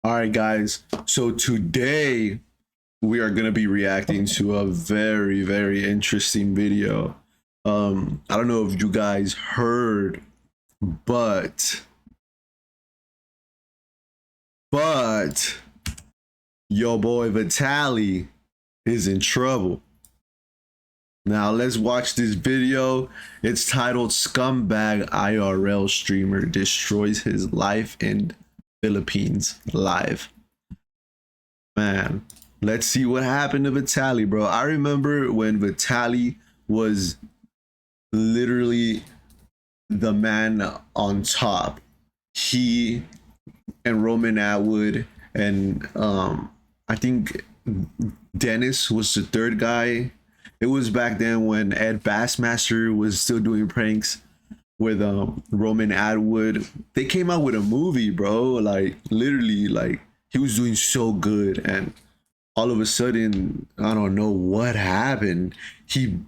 All right, guys. So today we are going to be reacting to a very interesting video. I don't know if you guys heard, but your boy Vitaly is in trouble. Now let's watch this video. It's titled "Scumbag IRL Streamer Destroys His Life in Philippines Live." Man, let's see what happened to Vitaly, bro. I remember when Vitaly was literally the man on top. He and Roman Atwood and I think Dennis was the third guy. It was back then when Ed Bassmaster was still doing pranks with Roman Atwood. They came out with a movie, bro. Like literally, like he was doing so good, and all of a sudden, I don't know what happened. He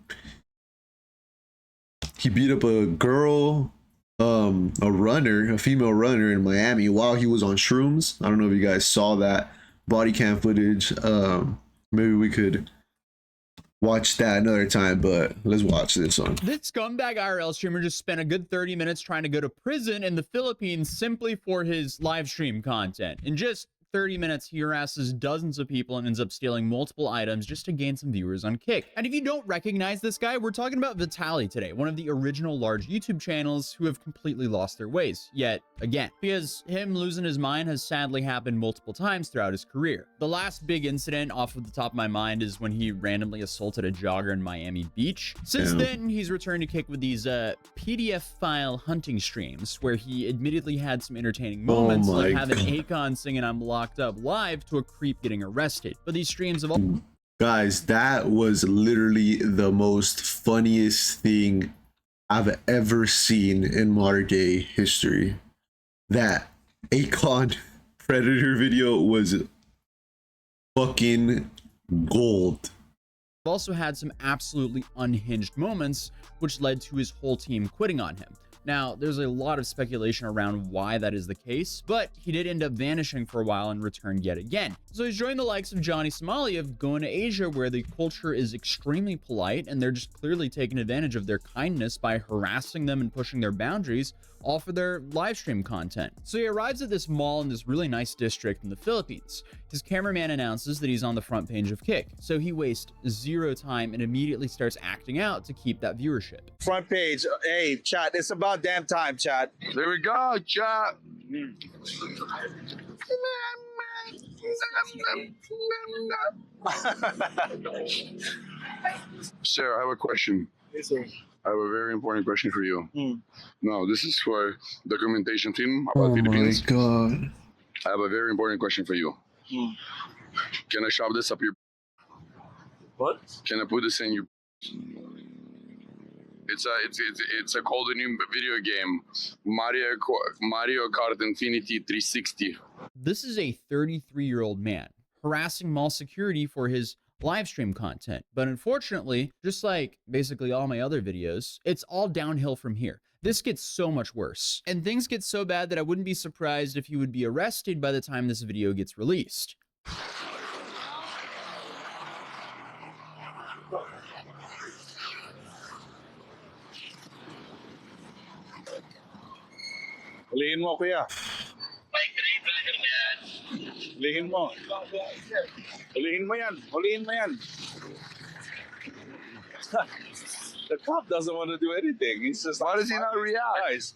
beat up a girl, a runner, a female runner in Miami while he was on shrooms. I don't know if you guys saw that body cam footage. Maybe we could watch that another time, but let's watch this one. This scumbag IRL streamer just spent a good 30 minutes trying to go to prison in the Philippines simply for his live stream content. In just 30 minutes, he harasses dozens of people and ends up stealing multiple items just to gain some viewers on Kick. And if you don't recognize this guy, we're talking about Vitaly today, one of the original large YouTube channels who have completely lost their ways, yet again, because him losing his mind has sadly happened multiple times throughout his career. The last big incident off of the top of my mind is when he randomly assaulted a jogger in Miami Beach. Since then, he's returned to Kick with these PDF file hunting streams where he admittedly had some entertaining moments, like having Akon singing "I'm Locked Up" live to a creep getting arrested. But these streams have all... Guys, that was literally the most funniest thing I've ever seen in modern day history. That Akon Predator video was fucking gold. Also had some absolutely unhinged moments, which led to his whole team quitting on him. Now, there's a lot of speculation around why that is the case, but he did end up vanishing for a while and returned yet again. So he's joined the likes of Johnny Somali of going to Asia, where the culture is extremely polite and they're just clearly taking advantage of their kindness by harassing them and pushing their boundaries, all for their live stream content. So he arrives at this mall in this really nice district in the Philippines. His cameraman announces that he's on the front page of Kick, so he wastes zero time and immediately starts acting out to keep that viewership. Front page. Hey, chat, it's about damn time, chat. There we go, chat. Sir, I have a question. Yes, sir. I have a very important question for you. No, this is for documentation film about Oh Philippines. my god. I have a very important question for you. Can I shove this up your... What? Can I put this in your... It's a called a new video game, Mario Kart Infinity 360. This is a 33-year-old man harassing mall security for his live stream content. But unfortunately, just like basically all my other videos, it's all downhill from here. This gets so much worse. And things get so bad that I wouldn't be surprised if he would be arrested by the time this video gets released. Hulihin mo, kuya. Hulihin mo. Hulihin mo yan. Hulihin mo yan. The cop doesn't want to do anything. He's just... Why does he not react? Nice.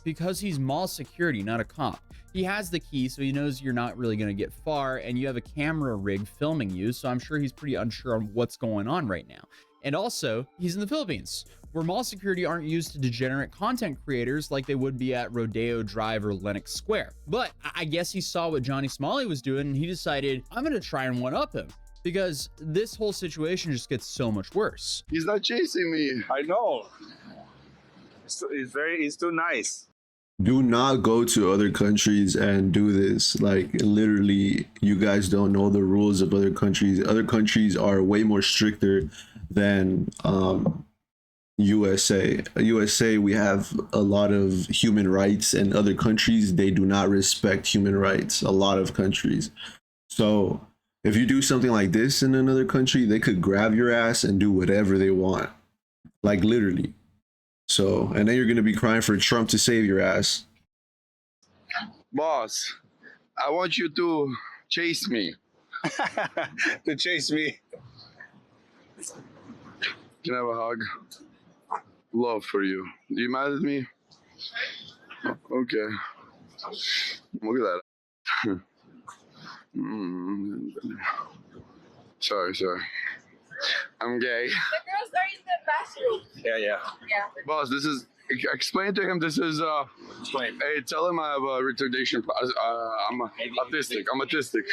Because he's mall security, not a cop. He has the key, so he knows you're not really going to get far, and you have a camera rig filming you, so I'm sure he's pretty unsure on what's going on right now. And also, he's in the Philippines, where mall security aren't used to degenerate content creators like they would be at Rodeo Drive or Lenox Square. But I guess he saw what Johnny Somali was doing, and he decided, I'm going to try and one-up him, because this whole situation just gets so much worse. He's not chasing me. I know. He's too nice. Do not go to other countries and do this. Like literally, you guys don't know the rules of other countries. Other countries are way more stricter than USA, we have a lot of human rights, and other countries, they do not respect human rights. A lot of countries. So if you do something like this in another country, they could grab your ass and do whatever they want. Like literally. So, and then you're going to be crying for Trump to save your ass. Boss, I want you to chase me. To chase me. Can I have a hug? Love for you. You mad at me? Okay. Look at that. Sorry. I'm gay. The girls are in the bathroom. Yeah. Yeah. Boss, this is. Explain to him this is. Explain. Hey, tell him I have a retardation. I'm autistic. I'm autistic.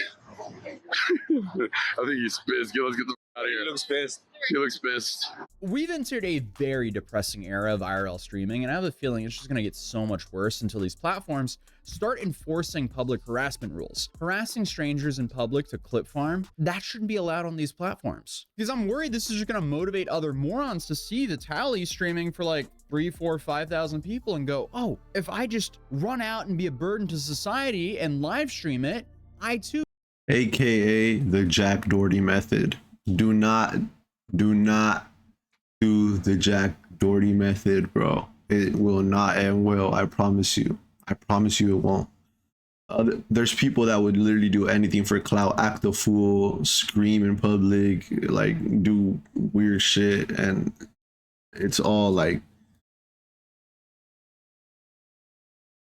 I think he's pissed. Let's get the out of here. He looks pissed. He looks pissed. We've entered a very depressing era of IRL streaming, and I have a feeling it's just going to get so much worse until these platforms start enforcing public harassment rules. Harassing strangers in public to clip farm, that shouldn't be allowed on these platforms. Because I'm worried this is just going to motivate other morons to see Vitaly streaming for like 3, 4, 5,000 people and go, oh, if I just run out and be a burden to society and live stream it, I too. AKA the Jack Doherty method. Do not do the Jack Doherty method, bro. It will not end well. I promise you. I promise you it won't. There's people that would literally do anything for clout, act a fool, scream in public, like do weird shit, and it's all like,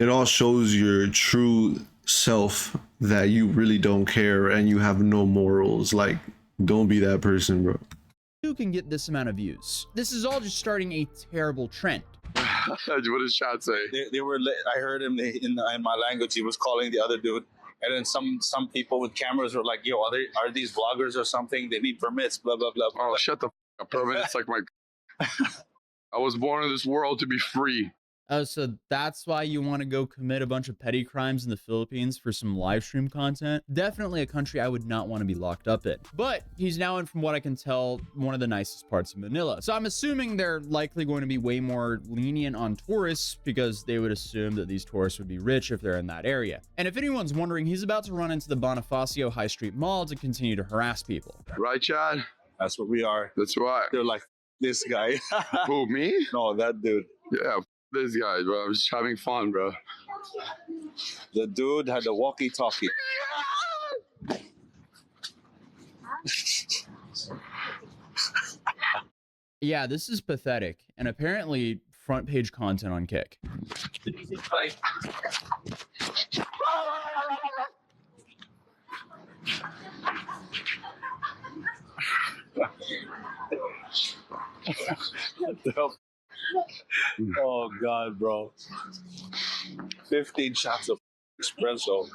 it all shows your true self, that you really don't care and you have no morals. Like, don't be that person, bro. Who can get this amount of views? This is all just starting a terrible trend. What does Chad say? They were. I heard him in my language. He was calling the other dude, and then some people with cameras were like, "Yo, are these vloggers or something? They need permits." Blah blah blah. Oh, shut the f up, permit. It's like my. I was born in this world to be free. Oh, so that's why you want to go commit a bunch of petty crimes in the Philippines for some live stream content? Definitely a country I would not want to be locked up in. But he's now in, from what I can tell, one of the nicest parts of Manila. So I'm assuming they're likely going to be way more lenient on tourists, because they would assume that these tourists would be rich if they're in that area. And if anyone's wondering, he's about to run into the Bonifacio High Street Mall to continue to harass people. Right, Chad? That's what we are. That's right. They're like, this guy. Who, me? No, that dude. Yeah, this guy, bro. I was just having fun, bro. The dude had a walkie-talkie. Yeah, this is pathetic, and apparently front page content on Kick. Oh God, bro. 15 shots of espresso.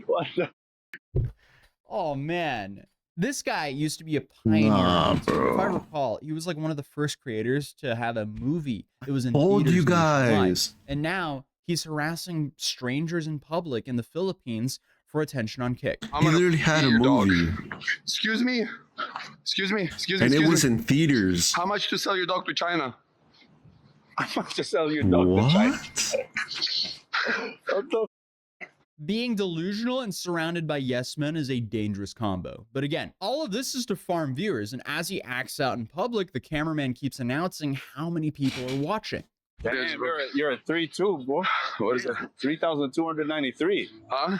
What the? Oh man, this guy used to be a pioneer. Nah, If I bro. recall, he was like one of the first creators to have a movie. It was in Told theaters you nationwide. guys. And now he's harassing strangers in public in the Philippines for attention on Kick. I'm He gonna literally had a eat your dog. movie, Excuse me. Excuse me. and it was in theaters. How much to sell your dog to China? I'm about to sell your dog to China. What? What the? Being delusional and surrounded by yes men is a dangerous combo. But again, all of this is to farm viewers, and as he acts out in public, the cameraman keeps announcing how many people are watching. Damn, you're at 3-2, boy. What is it? 3,293. Huh?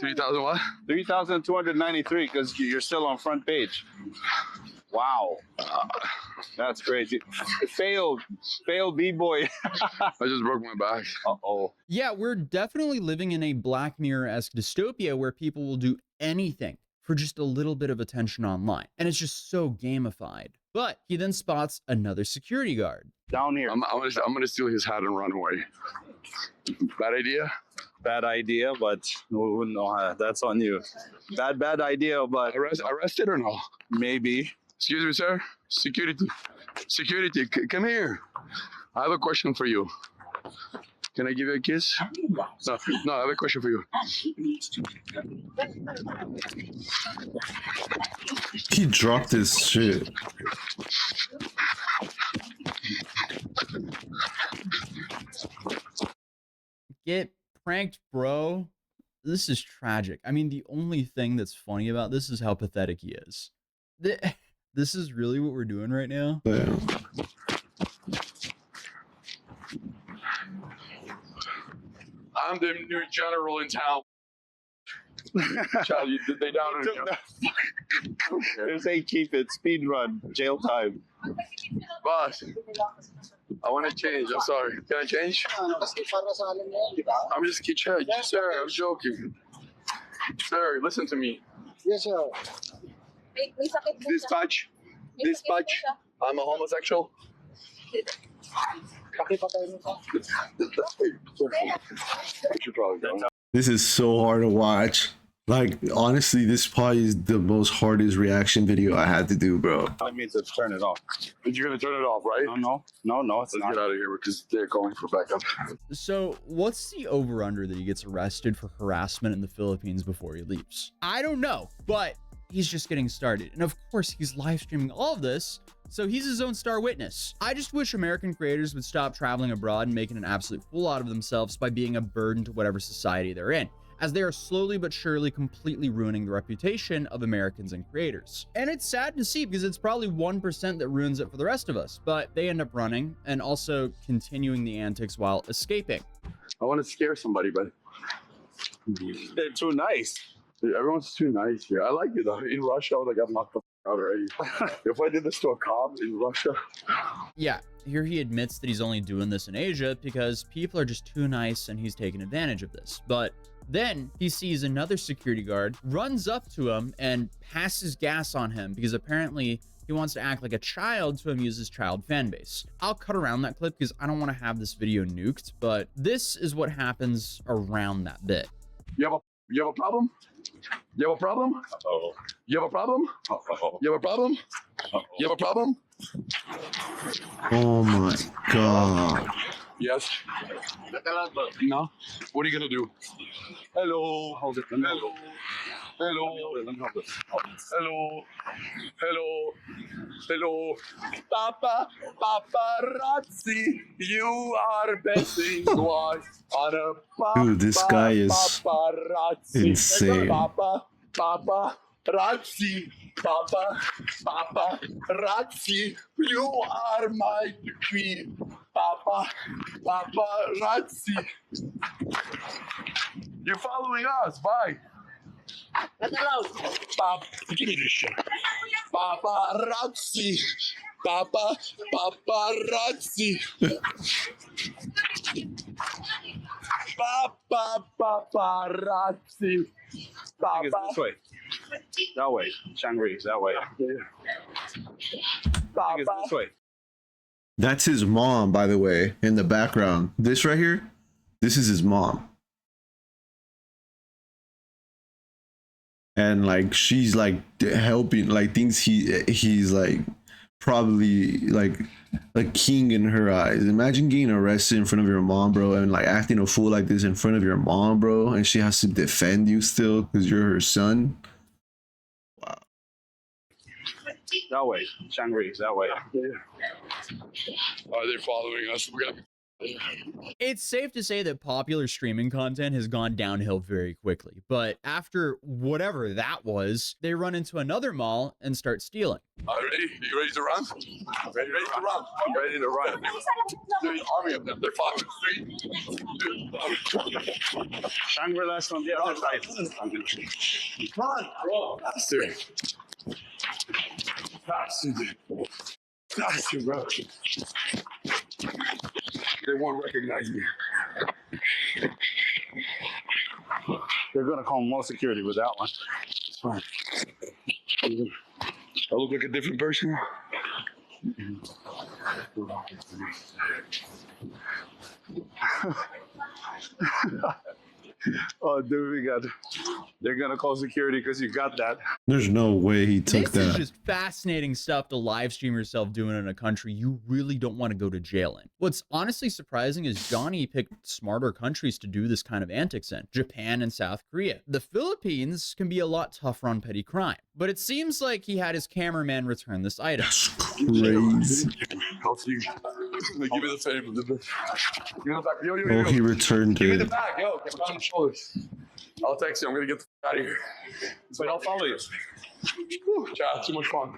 3,000 what? 3,293 because you're still on front page. Wow. That's crazy. Fail B-boy. I just broke my back. Uh-oh. Yeah, we're definitely living in a Black Mirror-esque dystopia where people will do anything for just a little bit of attention online. And it's just so gamified. But he then spots another security guard. Down here. I'm gonna steal his hat and run away. Bad idea? Bad idea, but no, that's on you. Bad idea, but Arrested or no? maybe. Excuse me, sir. Security. Security, come here. I have a question for you. Can I give you a kiss? No, I have a question for you. He dropped his shit. Get pranked, bro. This is tragic. I mean, the only thing that's funny about this is how pathetic he is. This is really what we're doing right now. Yeah. I'm the new general in town. Child, they down in They say keep it, speed run, jail time. Boss, I want to change. I'm sorry. Can I change? I'm just kidding. Sir, I'm joking. Sir, listen to me. Yes, sir. May sakit po siya. Dispatch. May sakit po Dispatch. siya. I'm a homosexual. You should probably go. This is so hard to watch. Like, honestly, this probably is the most hardest reaction video I had to do, bro. I mean to turn it off. But you're going to turn it off, right? No, it's Let's not. get out of here because they're going for backup. So, what's the over-under that he gets arrested for harassment in the Philippines before he leaves? I don't know, but he's just getting started. And of course, he's live streaming all of this, so he's his own star witness. I just wish American creators would stop traveling abroad and making an absolute fool out of themselves by being a burden to whatever society they're in, as they are slowly but surely completely ruining the reputation of Americans and creators. And it's sad to see because it's probably 1% that ruins it for the rest of us, but they end up running and also continuing the antics while escaping. I want to scare somebody, but They're too nice. everyone's too nice here. I like it though. In Russia, I would have got knocked the out already. If I did this to a cop in Russia. Yeah, here he admits that he's only doing this in Asia because people are just too nice and he's taking advantage of this. But then he sees another security guard, runs up to him and passes gas on him because apparently he wants to act like a child to amuse his child fan base. I'll cut around that clip because I don't want to have this video nuked, but this is what happens around that bit. You have a problem? You have a problem? Uh-oh. You have a problem? Uh-oh. You have a problem? Uh-oh. You have a problem? Oh my god. Yes. No. What are you gonna do? Hello. Hold it. Hello. Hello. Hello. Hello. Hello. Papa. Paparazzi. You are betting twice on a papa. Dude, this guy is paparazzi. insane. Paparazzi. Paparazzi. You are my queen. Paparazzi. You're following us. Bye. Give me this shit. Paparazzi. Paparazzi. Paparazzi. I think it's this way. That way. Shangri, that way. I think it's this way. That's his mom, by the way, in the background. This right here, this is his mom. And like she's like helping, like thinks he's like probably like a king in her eyes. Imagine getting arrested in front of your mom, bro, and like acting a fool like this in front of your mom, bro, and she has to defend you still because you're her son. Wow. That way. Shangri, that way. Are they following us? We're gonna. It's safe to say that popular streaming content has gone downhill very quickly, but after whatever that was, they run into another mall and start stealing. Ready? You ready to run? Ready to run. I'm ready to run. There's an army of them. They're following the street. Shangri-La's on the other side. Come on, bro. Faster. Faster, dude. Faster, bro. They won't recognize me. They're gonna call more security with that one. It's fine. I look like a different person. Oh, dude, they're gonna call security because you got that. There's no way he took This is that. just fascinating stuff to live stream yourself doing in a country you really don't want to go to jail in. What's honestly surprising is Johnny picked smarter countries to do this kind of antics in: Japan and South Korea. The Philippines can be a lot tougher on petty crime, but it seems like he had his cameraman return this item. That's crazy. I'll see you. Give me the favor. Give me the back. Yo, yo, Oh, yo. he returned Give me the it. back. Yo, get on the shoulders. I'll text you. I'm going to get the out of here. But I'll follow you. Whew, chat, too much fun.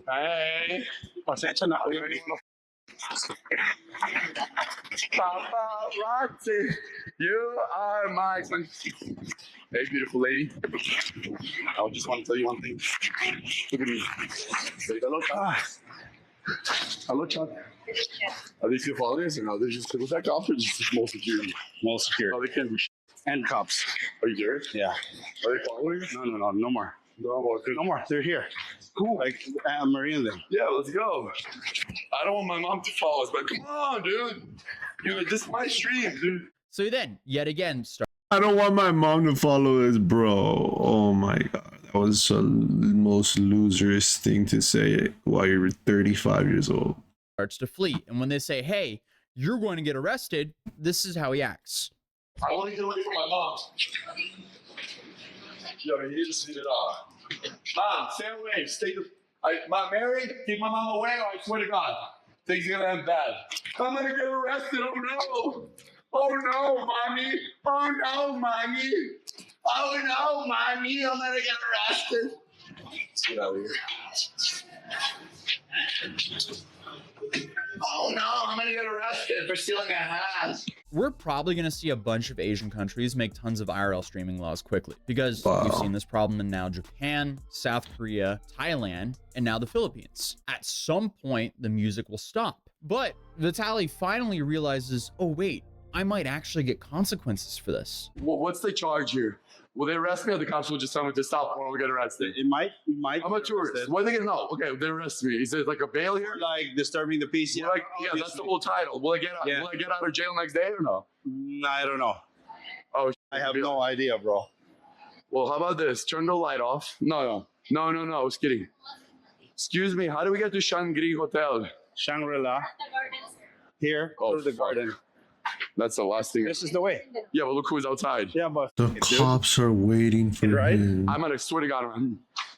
Hey. Pasensya na. Paparazzi, you are my son. Hey, beautiful lady. I just want to tell you one thing. Look at me. Say hello, hello, Chad. Are these your fathers, or are they just with that cop, or just more security? More secure. Oh, they can't be. And cops. Are you serious? Yeah. Are they following you? No more. No more. They're here. Cool. Like, I'm marrying them. Yeah, let's go. I don't want my mom to follow us, but come on, dude. This is my stream, dude. So he then, yet again, I don't want my mom to follow this, bro. Oh my god. That was the most loserous thing to say while you were 35 years old. starts to flee. And when they say, hey, you're going to get arrested, this is how he acts. I want to get away from my mom. Yo, you need to see it off. Mom, stay away. Mom, Mary, keep my mom away, or I swear to God, things are gonna end bad. I'm gonna get arrested. Oh no! Oh no, mommy! Oh no, mommy! Oh no, mommy! I'm gonna get arrested. Let's get out of here. Oh no, I'm gonna get arrested for stealing a hat. We're probably going to see a bunch of Asian countries make tons of IRL streaming laws quickly, because we've seen this problem in now Japan, South Korea, Thailand, and now the Philippines. At some point, the music will stop. But Vitaly finally realizes, oh wait, I might actually get consequences for this. Well, what's the charge here? Will they arrest me, or the cops will just tell me to stop when we get arrested? It might. How much yours? What are they gonna know? Okay, they arrest me. Is it like a bail here? Like disturbing the peace. Yeah, that's the whole title. Will I get out? Yeah. Will I get out of jail next day or no? I don't know. Oh, I have no idea, bro. Well, how about this? Turn the light off. No. I was kidding. Excuse me. How do we get to Shangri Hotel? Shangri-La. Here. Oh, Go to the fuck. garden. That's the last thing. This is the way. Yeah, but look who's outside. Yeah, but The cops are waiting for Right? him. I'm gonna swear to God.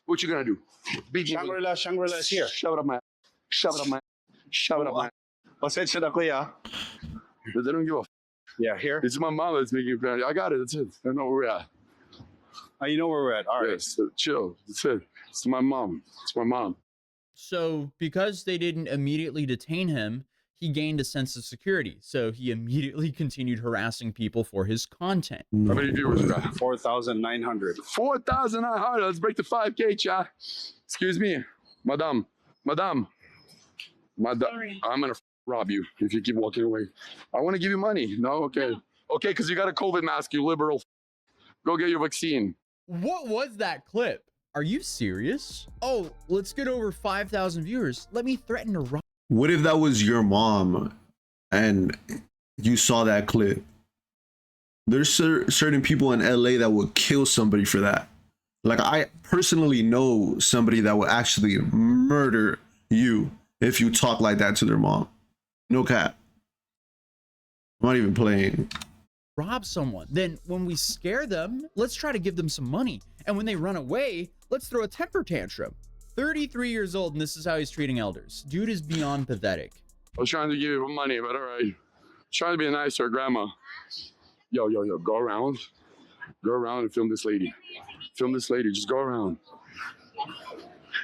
What you gonna do? Beat me. Shangri-La is here. Shove it up my. Shove it up my. Shove it up my. Pasensya na, kuya. But they don't give a. Yeah, here. It's my mom that's making it. I got it. That's it. I know where we're at. You know where we're at. All right. Yes, chill. That's it. It's my mom. It's my mom. So because they didn't immediately detain him, he gained a sense of security. So he immediately continued harassing people for his content. How many viewers we got? 4,900. 4,900. Let's break the 5K, chat. Excuse me, madam. I'm gonna rob you if you keep walking away. I want to give you money. No, okay, okay, because you got a COVID mask, you liberal. Go get your vaccine. What was that clip? Are you serious? Oh, let's get over 5,000 viewers. Let me threaten to rob. What if that was your mom and you saw that clip? There's certain people in LA that would kill somebody for that. Like, I personally know somebody that would actually murder you if you talk like that to their mom. No cap. I'm not even playing. Rob someone. Then when we scare them, let's try to give them some money. And when they run away, let's throw a temper tantrum. 33 years old, and this is how he's treating elders. Dude is beyond pathetic. I was trying to give you money, but all right. Trying to be nice to her grandma. Yo, go around and film this lady. Film this lady. Just go around.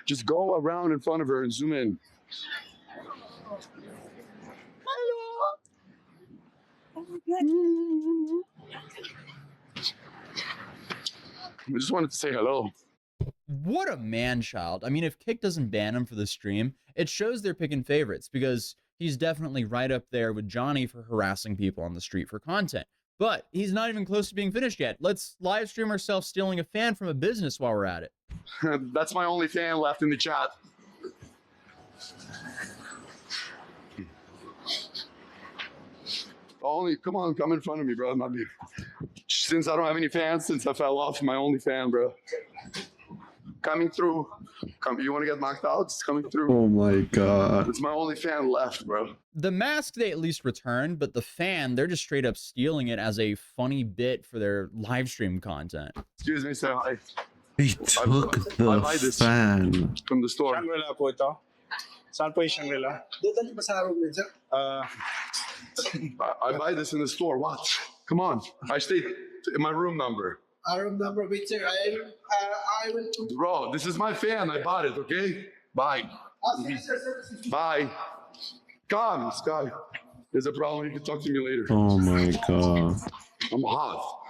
Just go around in front of her and zoom in. I just wanted to say hello. What a man-child. I mean, if Kick doesn't ban him for the stream, it shows they're picking favorites, because he's definitely right up there with Johnny for harassing people on the street for content. But he's not even close to being finished yet. Let's live stream ourselves stealing a fan from a business while we're at it. That's my only fan left in the chat. Come in front of me, bro. Since I don't have any fans, since I fell off my only fan, bro. Coming through. Come, you want to get knocked out? It's coming through. Oh my god. It's my only fan left, bro. The mask they at least returned, but the fan, they're just straight up stealing it as a funny bit for their live stream content. Excuse me, sir. He took I buy the this fan. from the store. Shangri-La po ito. Saan po yung Shangri-La? Dito ba sa room niya? I buy this in the store. Watch. Come on. I stayed in my room number. Room number, wait sir, I will to... Bro, this is my fan. I bought it, okay? Bye. Sir. Bye. Come, Sky. There's a problem. You can talk to me later. Oh my god. I'm hot.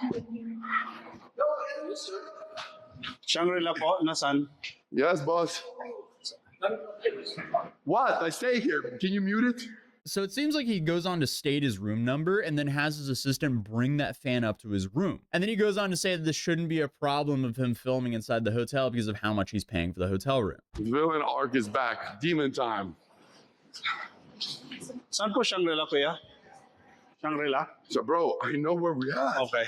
Shangri-La po, nasan? Yes, boss. What? I stay here. Can you mute it? So it seems like he goes on to state his room number and then has his assistant bring that fan up to his room. And then he goes on to say that this shouldn't be a problem of him filming inside the hotel because of how much he's paying for the hotel room. The villain arc is back. Demon time. Saan po Shangri-La, kuya? Shangri-La? So, bro, I know where we are. Okay.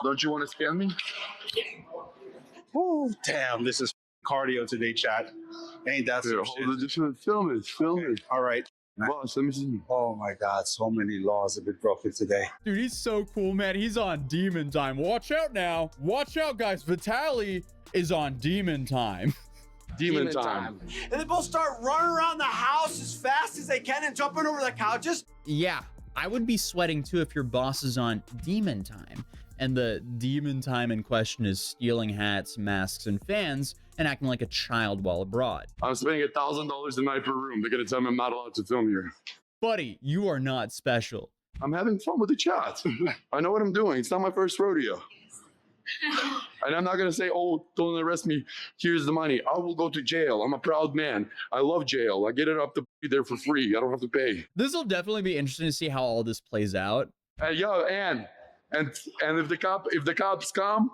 Don't you want to scam me? Oh, damn, this is cardio today, chat. Ain't that Here, some hold shit? it. Just film it. Film it. All right. Boss, let me see. Oh my God, so many laws have been broken today. Dude, he's so cool, man. He's on demon time. Watch out now. Watch out, guys. Vitaly is on demon time. Demon time. And they both start running around the house as fast as they can and jumping over the couches. Yeah, I would be sweating too if your boss is on demon time. And the demon time in question is stealing hats, masks, and fans and acting like a child while abroad. I'm spending $1,000 a night per room. They're gonna tell me I'm not allowed to film here. Buddy, you are not special. I'm having fun with the chat. I know what I'm doing. It's not my first rodeo. And I'm not gonna say, oh, don't arrest me. Here's the money. I will go to jail. I'm a proud man. I love jail. I get it up to be there for free. I don't have to pay. This will definitely be interesting to see how all this plays out. Yo, and if the cops come,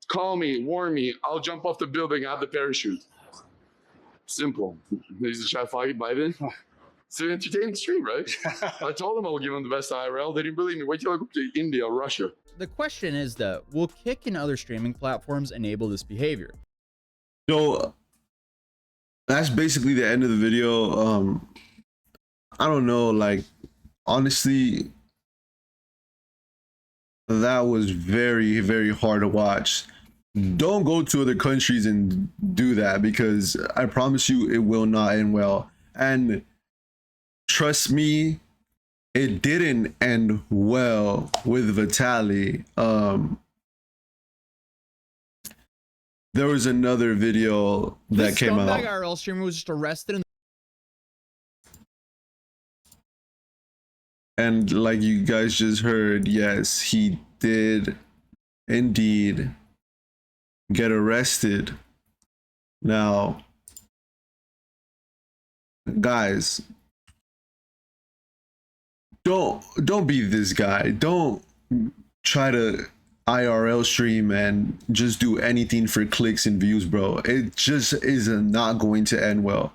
call me, warn me. I'll jump off the building. I have the parachute. Simple. He's a shot fight Biden. It's an entertaining stream, right? I told him I would give him the best IRL. They didn't believe me. Wait till I go to India or Russia. The question is though, will Kick and other streaming platforms enable this behavior? So that's basically the end of the video. I don't know, like honestly, that was very, very hard to watch. Don't go to other countries and do that, because I promise you it will not end well. And trust me, it didn't end well with Vitaly. There was another video that This came out. scumbag IRL streamer was just arrested And like you guys just heard, yes, he did indeed get arrested. Now, guys, don't be this guy. Don't try to IRL stream and just do anything for clicks and views, bro. It just is not going to end well.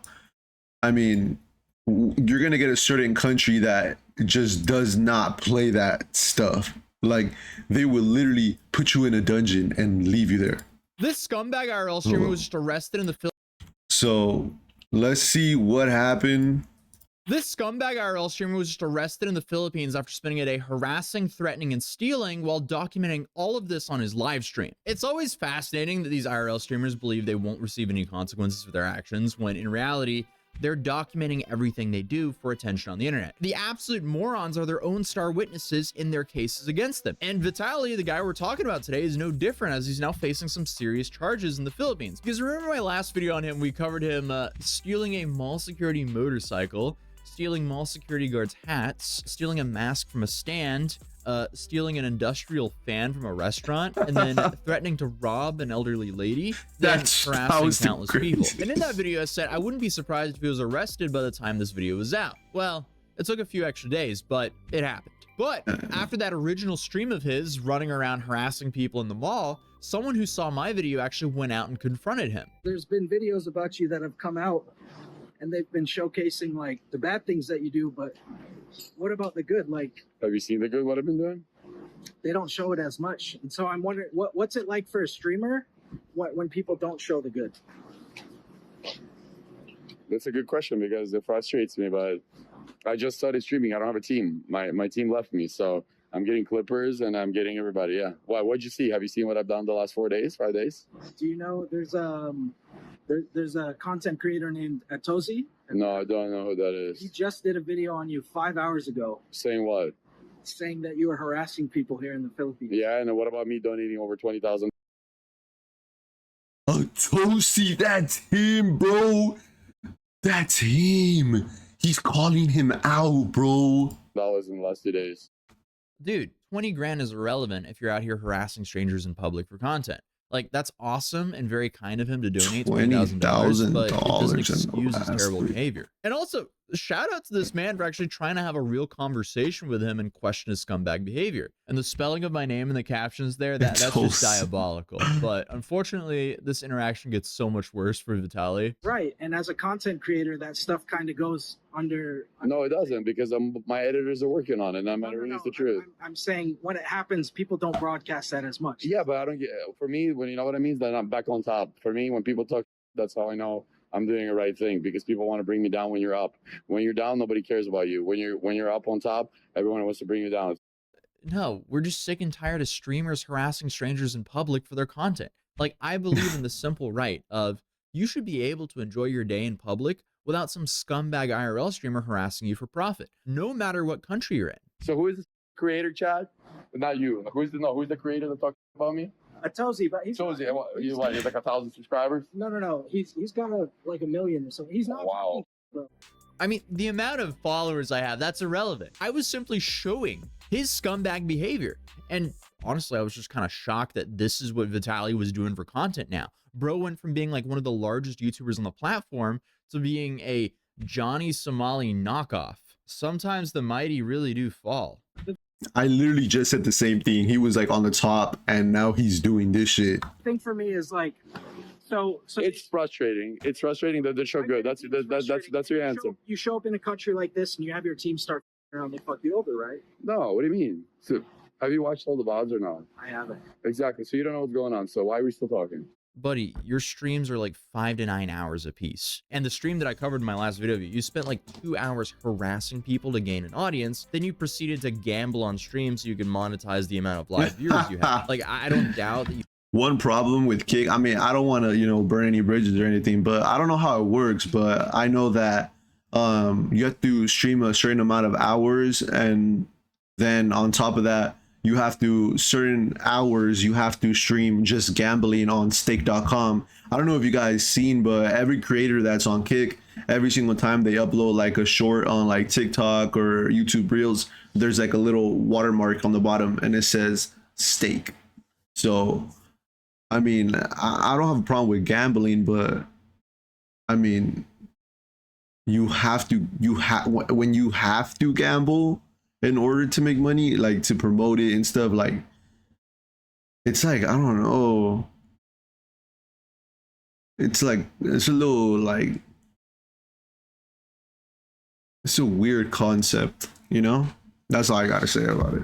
I mean, you're gonna get a certain country that just does not play that stuff. Like, they will literally put you in a dungeon and leave you there. This scumbag IRL streamer was just arrested in the Philippines. So let's see what happened. This scumbag IRL streamer was just arrested in the Philippines after spending a day harassing, threatening, and stealing while documenting all of this on his live stream. It's always fascinating that these IRL streamers believe they won't receive any consequences for their actions, when in reality, they're documenting everything they do for attention on the internet. The absolute morons are their own star witnesses in their cases against them. And Vitaly, the guy we're talking about today, is no different, as he's now facing some serious charges in the Philippines. Because remember my last video on him, we covered him stealing a mall security motorcycle, stealing mall security guards' hats, stealing a mask from a stand, stealing an industrial fan from a restaurant, and then threatening to rob an elderly lady, then harassing countless people. And in that video, I said I wouldn't be surprised if he was arrested by the time this video was out. Well, it took a few extra days, but it happened. But after that original stream of his running around harassing people in the mall, someone who saw my video actually went out and confronted him. There's been videos about you that have come out, and they've been showcasing like the bad things that you do, but what about the good? Like, Have you seen the good what I've been doing? they don't show it as much. And so I'm wondering what's it like for a streamer when people don't show the good? That's a good question because it frustrates me, but I just started streaming. I don't have a team. My team left me, so I'm getting clippers and I'm getting everybody. Yeah. Why? What'd you see? Have you seen what I've done the last 4 days, 5 days? Do you know there's a content creator named Atozi? No, I don't know who that He is. just did a video on you 5 hours ago Saying what? saying that you were harassing people here in the Philippines. Yeah, and then what about me donating over $20,000 Oh, Toasty, that's him, bro. That's him. He's calling him out, bro. in the last 2 days? Dude, 20 grand is irrelevant if you're out here harassing strangers in public for content. Like, that's awesome and very kind of him to donate $20,000, but it doesn't excuse his terrible behavior. And also, shout out to this man for actually trying to have a real conversation with him and question his scumbag behavior. And the spelling of my name in the captions there, that's just diabolical. But unfortunately, this interaction gets so much worse for Vitaly. Right. And as a content creator, that stuff kind of goes under. No, it doesn't because my editors are working on it and I'm going to release the truth. I'm saying when it happens, people don't broadcast that as much. Yeah, but I don't get, for me, when you know what I mean, then I'm back on top. For me, when people talk, that's how I know I'm doing the right thing because people want to bring me down when you're up. When you're down, nobody cares about you. When you're up on top, everyone wants to bring you down. No, we're just sick and tired of streamers harassing strangers in public for their content. Like, I believe in the simple right of you should be able to enjoy your day in public without some scumbag IRL streamer harassing you for profit, no matter what country you're in. So who is the creator, Chad? Not you. Who's the creator that talks about me? Atozi, but he's Tozy, you like 1,000 subscribers? No. He's got like 1 million or something. He's not. Wow. I mean, the amount of followers I have, that's irrelevant. I was simply showing his scumbag behavior. And honestly, I was just kind of shocked that this is what Vitaly was doing for content now. Bro went from being like one of the largest YouTubers on the platform to being a Johnny Somali knockoff. Sometimes the mighty really do fall. I literally just said the same thing. He was like on the top and now he's doing this shit. The thing for me is like, so It's frustrating. It's frustrating that they show good. That's your answer. You show up in a country like this and you have your team start around, they fuck you over, right? No, what do you mean? So, have you watched all the VODs or not? I haven't. Exactly. So you don't know what's going on. So why are we still talking? Buddy, your streams are like 5 to 9 hours a piece. And the stream that I covered in my last video, you spent like 2 hours harassing people to gain an audience. Then you proceeded to gamble on stream so you can monetize the amount of live viewers you have. Like, I don't doubt that you. One problem with Kick, I mean, I don't want to, burn any bridges or anything, but I don't know how it works, but I know that you have to stream a certain amount of hours, and then on top of that, you have to certain hours you have to stream just gambling on stake.com. I don't know if you guys seen, but every creator that's on Kick, every single time they upload like a short on like TikTok or YouTube Reels, there's like a little watermark on the bottom and it says stake. So I mean, I don't have a problem with gambling, but I mean, when you have to gamble in order to make money, like to promote it and stuff, like it's like, I don't know, it's like, it's a little like, it's a weird concept, that's all I gotta say about it.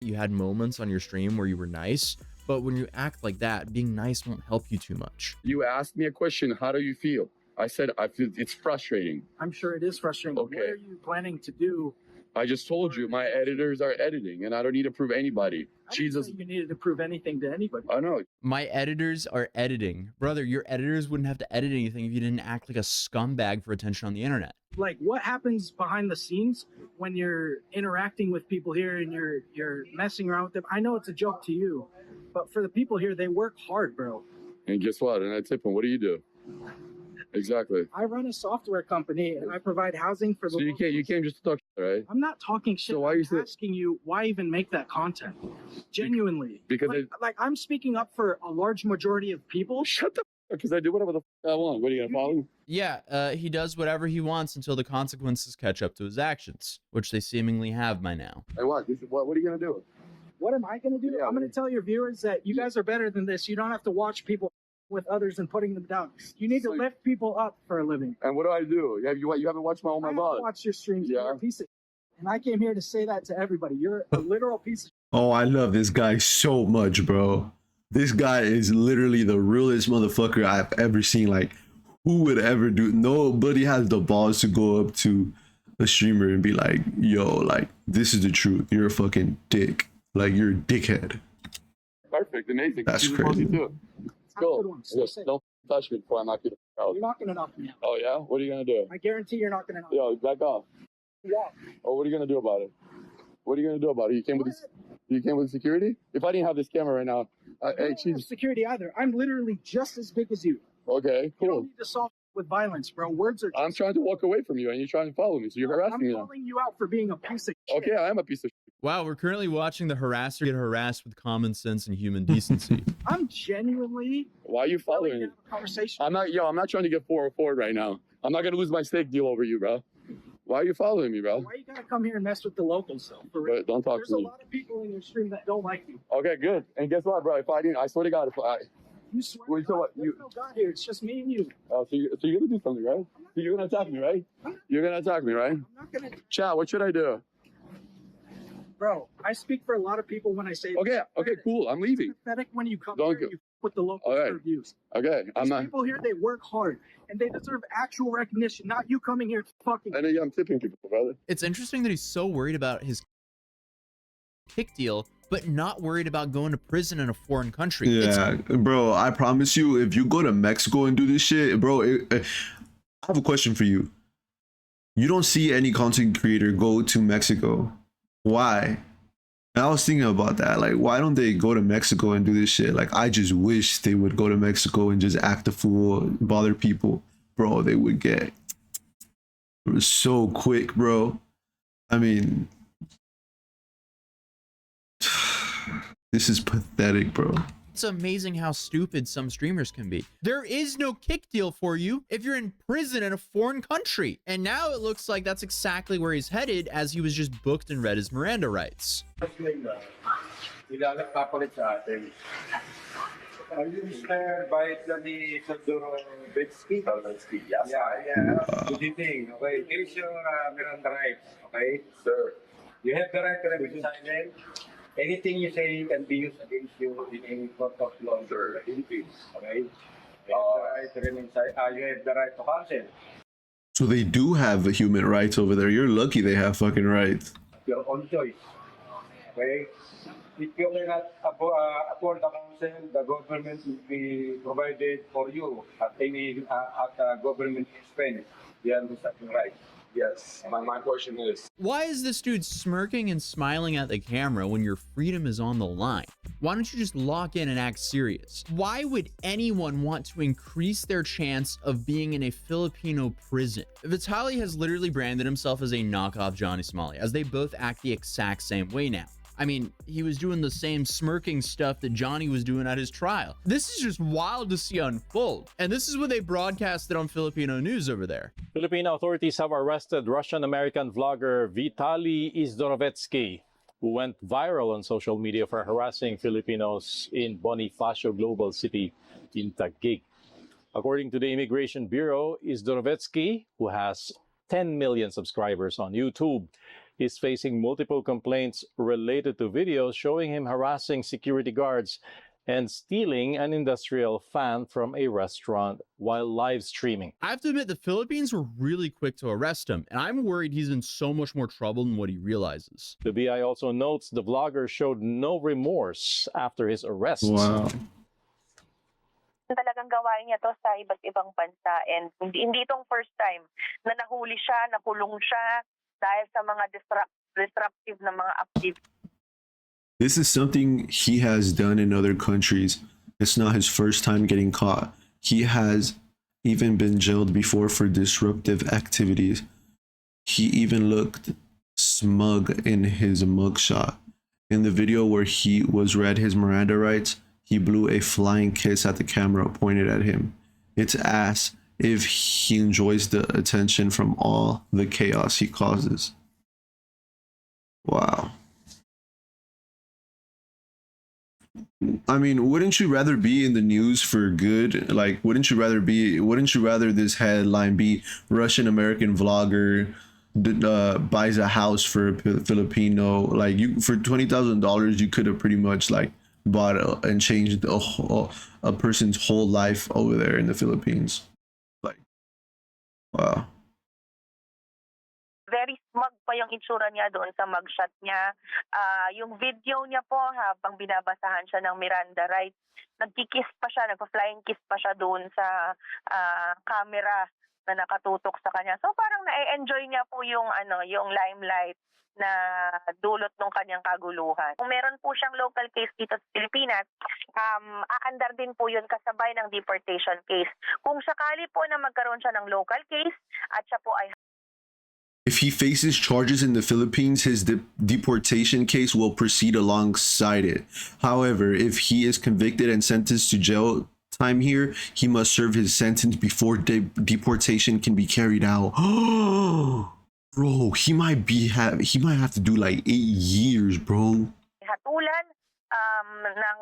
You had moments on your stream where you were nice, but when you act like that, being nice won't help you too much. You asked me a question. How do you feel? I said, I feel it's frustrating. I'm sure it is frustrating. Okay. What are you planning to do? I just told you my editors are editing and I don't need to prove anybody. I didn't say you needed to prove anything to anybody. I know. My editors are editing. Brother, your editors wouldn't have to edit anything if you didn't act like a scumbag for attention on the internet. Like, what happens behind the scenes when you're interacting with people here and you're messing around with them? I know it's a joke to you, but for the people here, they work hard, bro. And guess what? And I tip them. What do you do? Exactly. I run a software company and I provide housing for the. So you came just to talk shit, right? I'm not talking shit. So why are you asking you why even make that content? Genuinely. Because like I'm speaking up for a large majority of people. Shut the fuck, because I do whatever the fuck I want. What are you gonna follow me? Yeah, he does whatever he wants until the consequences catch up to his actions, which they seemingly have by now. Hey, what are you gonna do? What am I gonna do? Yeah, I'm gonna tell your viewers that you guys are better than this. You don't have to watch people with others and putting them down. You need to lift people up for a living. And what do I do? You haven't watched my I haven't watched your streams. Yeah. You're a piece of shit. And I came here to say that to everybody. You're a literal piece of Oh, I love this guy so much, bro. This guy is literally the realest motherfucker I've ever seen. Like, who would ever do? Nobody has the balls to go up to a streamer and be like, yo, like, this is the truth. You're a fucking dick. Like, you're a dickhead. Perfect, amazing. That's Keep it posting crazy. too. Let's Have a go. good one. Stay Just safe. don't touch me before I knock you out. You're not going to knock me out. Oh yeah? What are you gonna do? I guarantee you're not going to knock me Yo, back off. out. Oh, what are you gonna do about it? What are you gonna do about it? You came with security? If I didn't have this camera right now, I hey, don't have cheese. security either. I'm literally just as big as you. Okay, You don't cool. need to solve with violence, bro. Words are. I'm trying to walk away from you, and you're trying to follow me, so you're harassing I'm me now. calling you out for being a piece of shit. Okay, I am a piece of shit. Wow, we're currently watching the harasser get harassed with common sense and human decency. I'm genuinely Why are you willing following to me? have a conversation. I'm not trying to get 404 right now. I'm not gonna lose my steak deal over you, bro. Why are you following me, bro? Why you gotta come here and mess with the locals, though? For real. But don't talk There's to a me. lot of people in your stream that don't like you. Okay, good. And guess what, bro? If I didn't, I swear to God, if I, You swear Wait, to so God, what, there's you- no God here. It's just me and you. so you're gonna do something, right? So you're gonna attack me, right? You're gonna attack me, right? I'm not gonna, Chat, what should I do? bro. I speak for a lot of people when I say Okay, cool. I'm leaving. It's pathetic when you come Don't here go- and you with the locals All right. for views. Okay, I'm These not. people here, they work hard and they deserve actual recognition, not you coming here to fucking. I know I'm tipping people, brother. It's interesting that he's so worried about his kick deal, but not worried about going to prison in a foreign country. Yeah, bro, I promise you, if you go to Mexico and do this shit, bro, I have a question for you. You don't see any content creator go to Mexico. Why? And I was thinking about that. Like, why don't they go to Mexico and do this shit? Like, I just wish they would go to Mexico and just act a fool, bother people. Bro, they would get so quick, bro. I mean, this is pathetic, bro. It's amazing how stupid some streamers can be. There is no kick deal for you if you're in prison in a foreign country. And now it looks like that's exactly where he's headed, as he was just booked and read his Miranda rights. Nilalagpapalit sa atin. Are you Mr. Vitaly Zdorovetskiy? Yes. Yeah. Good evening. Okay, here's your Miranda rights. Okay? Sir. You have the right to remain silent. Anything you say can be used against you in any court of law in the Philippines. Okay? You have the right to remain silent. You have the right to counsel. So they do have human rights over there. You're lucky they have fucking rights. Your own choice. Okay? If you cannot afford the counsel, the government will be provided for you at any government expense. You understand right? Yes. My question is. Why is this dude smirking and smiling at the camera when your freedom is on the line? Why don't you just lock in and act serious? Why would anyone want to increase their chance of being in a Filipino prison? Vitaly has literally branded himself as a knockoff Johnny Somali, as they both act the exact same way now. I mean, he was doing the same smirking stuff that Johnny was doing at his trial. This is just wild to see unfold. And this is what they broadcasted on Filipino news over there. Filipino authorities have arrested Russian-American vlogger Vitaly Zdorovetskiy, who went viral on social media for harassing Filipinos in Bonifacio Global City in Taguig. According to the Immigration Bureau, Zdorovetskiy, who has 10 million subscribers on YouTube, is facing multiple complaints related to videos showing him harassing security guards and stealing an industrial fan from a restaurant while live streaming. I have to admit, the Philippines were really quick to arrest him, and I'm worried he's in so much more trouble than what he realizes. The BI also notes the vlogger showed no remorse after his arrest. Wow. Talagang gawain niya to sa iba't ibang bansa, and hindi itong first time na nahuli siya, nakulong siya dahil sa mga disruptive na mga activities. This is something he has done in other countries. It's not his first time getting caught. He has even been jailed before for disruptive activities. He even looked smug in his mugshot. In the video where he was read his Miranda rights, he blew a flying kiss at the camera pointed at him. It's ass if he enjoys the attention from all the chaos he causes. Wow. I mean, wouldn't you rather be in the news for good? Like, wouldn't you rather this headline be Russian American vlogger buys a house for a Filipino? Like, you for $20,000, you could have pretty much like bought and changed a person's whole life over there in the Philippines. Like, wow. Very smug pa yung itsura niya doon sa mugshot niya. Yung video niya po habang binabasahan siya ng Miranda rights, nagkikiss pa siya, nagpa-flying kiss pa siya doon sa camera na nakatutok sa kanya. So parang na-enjoy niya po yung yung limelight na dulot ng kanyang kaguluhan. Kung meron po siyang local case dito sa Pilipinas, aandar din po yun kasabay ng deportation case. Kung sakali po na magkaroon siya ng local case at siya po ay if he faces charges in the Philippines, his deportation case will proceed alongside it. However, if he is convicted and sentenced to jail time here, he must serve his sentence before deportation can be carried out. Bro, he might have to do like 8 years, bro. hatulan ng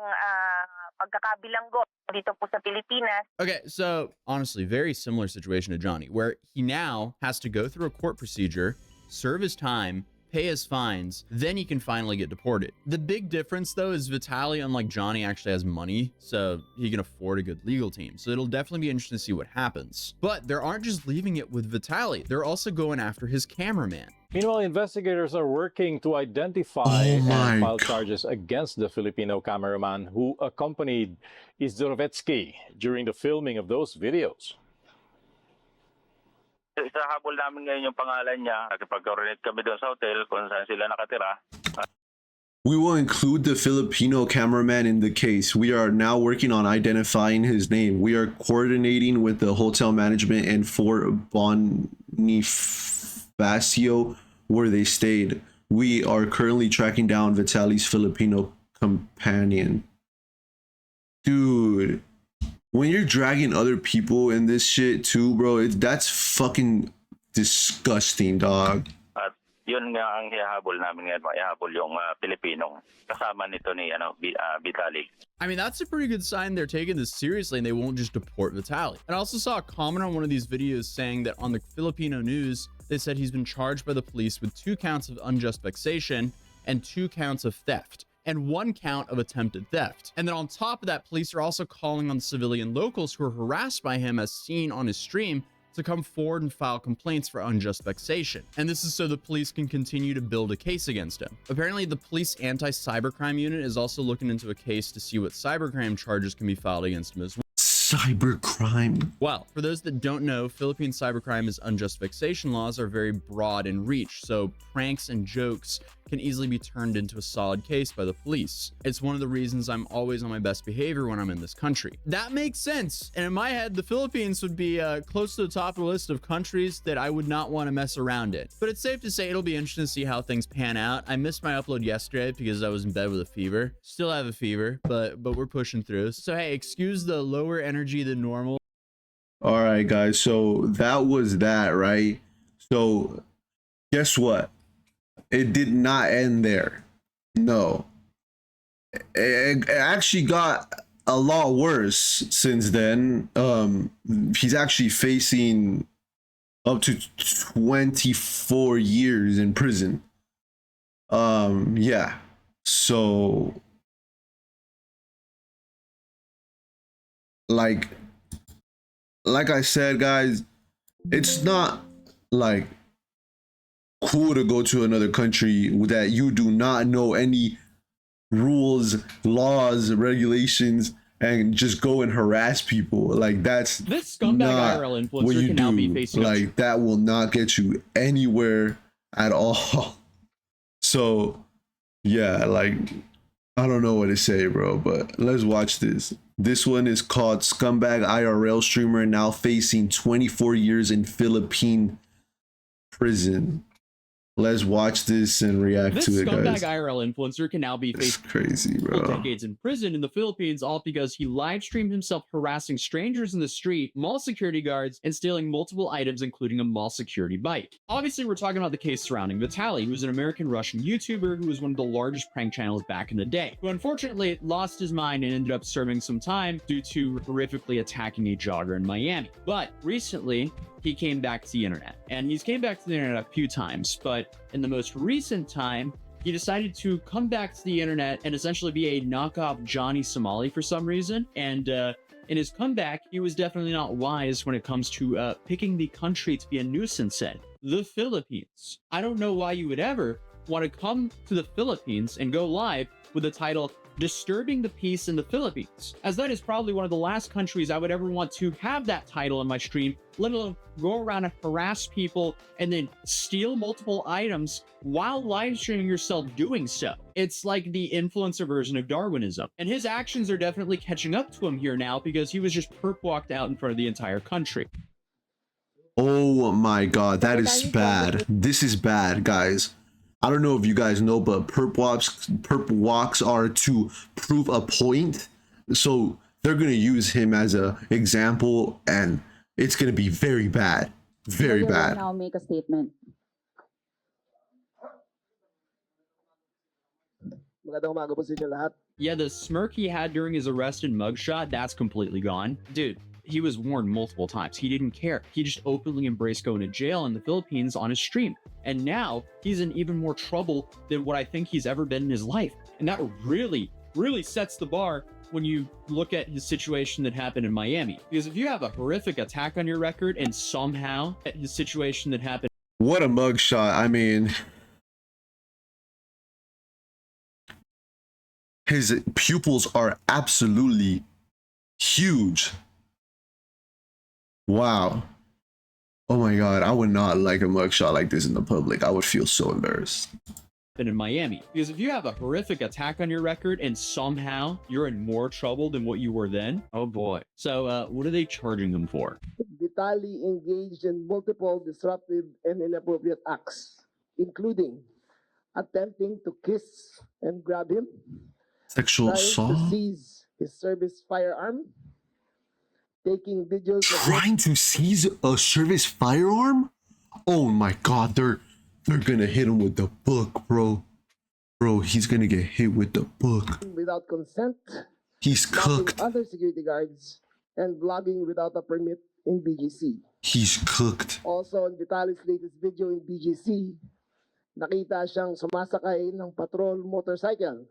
pagkakabilanggo dito po sa Pilipinas. Okay, so honestly, very similar situation to Johnny, where he now has to go through a court procedure, serve his time, pay his fines, then he can finally get deported. The big difference though is Vitaly, unlike Johnny, actually has money, so he can afford a good legal team. So it'll definitely be interesting to see what happens. But they aren't just leaving it with Vitaly, they're also going after his cameraman. Meanwhile, investigators are working to identify and file charges against the Filipino cameraman who accompanied Zdorovetskiy during the filming of those videos. Isahabol namin ngayon yung pangalan niya. Nakipag-coordinate kami doon sa hotel kung saan sila nakatira. We will include the Filipino cameraman in the case. We are now working on identifying his name. We are coordinating with the hotel management in Fort Bonifacio where they stayed. We are currently tracking down Vitaly's Filipino companion. Dude, when you're dragging other people in this shit too, bro, that's fucking disgusting, dog. At yun nga ang hihabol namin ngayon, ihabol yung Pilipinong kasama nito ni Vitaly. I mean, that's a pretty good sign they're taking this seriously and they won't just deport Vitaly. And I also saw a comment on one of these videos saying that on the Filipino news, they said he's been charged by the police with 2 counts of unjust vexation and 2 counts of theft, and 1 count of attempted theft. And then on top of that, police are also calling on civilian locals who are harassed by him as seen on his stream to come forward and file complaints for unjust vexation. And this is so the police can continue to build a case against him. Apparently, the police anti-cybercrime unit is also looking into a case to see what cybercrime charges can be filed against him as well. Cybercrime. Well, for those that don't know, Philippine cybercrime is unjust vexation laws are very broad in reach, so pranks and jokes can easily be turned into a solid case by the police. It's one of the reasons I'm always on my best behavior when I'm in this country. That makes sense. And in my head, the Philippines would be close to the top of the list of countries that I would not want to mess around in. But it's safe to say it'll be interesting to see how things pan out. I missed my upload yesterday because I was in bed with a fever. Still have a fever, but we're pushing through. So hey, excuse the lower energy than normal. All right, guys. So that was that, right? So guess what? It did not end there. No. It actually got a lot worse since then. He's actually facing up to 24 years in prison. Yeah. So like I said, guys, it's not like cool to go to another country that you do not know any rules, laws, regulations, and just go and harass people. Like that's this scumbag IRL influencer can now be facing like that will not get you anywhere at all. So yeah, like I don't know what to say, bro, but let's watch this. This one is called Scumbag IRL Streamer Now Facing 24 Years in Philippine Prison. Let's watch this and react This to it, scumbag guys. IRL influencer can now be It's facing crazy, bro. decades in prison in the Philippines, all because he live streamed himself harassing strangers in the street, mall security guards, and stealing multiple items, including a mall security bike. Obviously, we're talking about the case surrounding Vitaly, who was an American-Russian YouTuber who was one of the largest prank channels back in the day, who unfortunately lost his mind and ended up serving some time due to horrifically attacking a jogger in Miami. But recently, he came back to the internet, and he's came back to the internet a few times, but in the most recent time, he decided to come back to the internet and essentially be a knockoff Johnny Somali for some reason. And in his comeback, he was definitely not wise when it comes to picking the country to be a nuisance in, the Philippines. I don't know why you would ever want to come to the Philippines and go live with the title Disturbing the Peace in the Philippines, as that is probably one of the last countries I would ever want to have that title in my stream, let alone go around and harass people and then steal multiple items while live streaming yourself doing so. It's like the influencer version of Darwinism. And his actions are definitely catching up to him here now because he was just perp walked out in front of the entire country. Oh my god, that is bad. This is bad, guys. I don't know if you guys know, but perp walks are to prove a point. So they're gonna use him as an example, and it's gonna be very bad. Very bad. Now make a statement. Yeah, the smirk he had during his arrest and mugshot, that's completely gone. Dude, he was warned multiple times. He didn't care. He just openly embraced going to jail in the Philippines on his stream. And now he's in even more trouble than what I think he's ever been in his life. And that really, really sets the bar when you look at his situation that happened in Miami. Because if you have a horrific attack on your record and somehow his situation that happened. What a mugshot. I mean, his pupils are absolutely huge. Wow. Oh my god, I would not like a mugshot like this in the public. I would feel so embarrassed. In Miami, because if you have a horrific attack on your record and somehow you're in more trouble than what you were then, oh boy. So what are they charging him for? Vitaly engaged in multiple disruptive and inappropriate acts, including attempting to kiss and grab him, sexual assault, to seize his service firearm, taking videos, trying to seize a service firearm. Oh my god, they're gonna hit him with the book, bro. He's gonna get hit with the book without consent. He's cooked. Other security guards and vlogging without a permit in BGC. He's cooked. Also, in Vitaly's latest video in BGC, nakita siyang sumasakay ng patrol motorcycle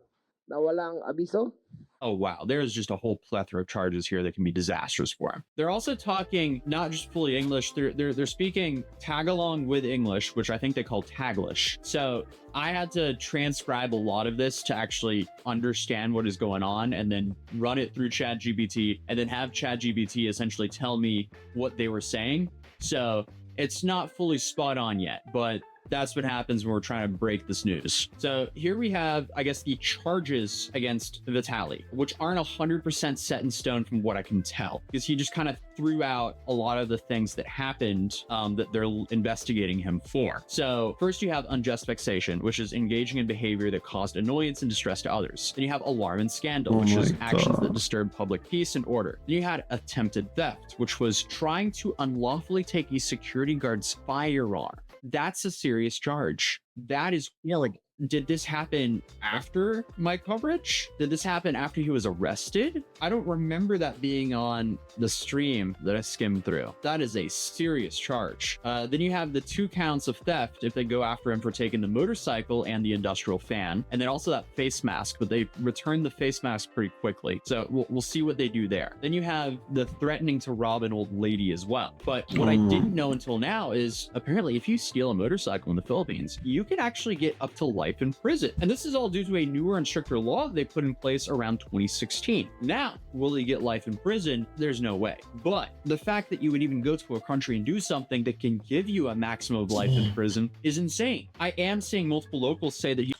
na walang abiso. Oh, wow. There's just a whole plethora of charges here that can be disastrous for him. They're also talking not just fully English, they're speaking tag-along with English, which I think they call Taglish. So I had to transcribe a lot of this to actually understand what is going on and then run it through ChatGPT and then have ChatGPT essentially tell me what they were saying. So it's not fully spot on yet, but that's what happens when we're trying to break this news. So here we have, I guess, the charges against Vitaly, which aren't 100% set in stone from what I can tell, because he just kind of threw out a lot of the things that happened that they're investigating him for. So first you have unjust vexation, which is engaging in behavior that caused annoyance and distress to others. Then you have alarm and scandal, which is actions that disturb public peace and order. Then you had attempted theft, which was trying to unlawfully take a security guard's firearm. That's a serious charge. That is horrible. Did this happen after my coverage? Did this happen after he was arrested? I don't remember that being on the stream that I skimmed through. That is a serious charge. Then you have the 2 counts of theft if they go after him for taking the motorcycle and the industrial fan, and then also that face mask, but they return the face mask pretty quickly. So we'll see what they do there. Then you have the threatening to rob an old lady as well. But what I didn't know until now is apparently if you steal a motorcycle in the Philippines, you can actually get up to life in prison. And this is all due to a newer and stricter law they put in place around 2016. Now, will he get life in prison? There's no way. But the fact that you would even go to a country and do something that can give you a maximum of life in prison is insane. I am seeing multiple locals say that he...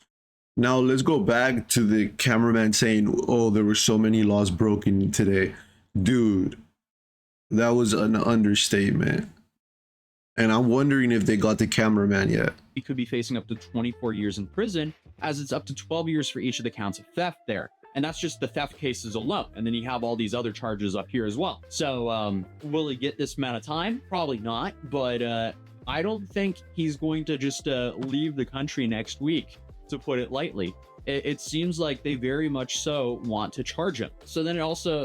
Now let's go back to the cameraman saying, oh, there were so many laws broken today. Dude, that was an understatement. And I'm wondering if they got the cameraman yet. He could be facing up to 24 years in prison, as it's up to 12 years for each of the counts of theft there. And that's just the theft cases alone. And then you have all these other charges up here as well. So will he get this amount of time? Probably not. But I don't think he's going to just leave the country next week, to put it lightly. It seems like they very much so want to charge him. So then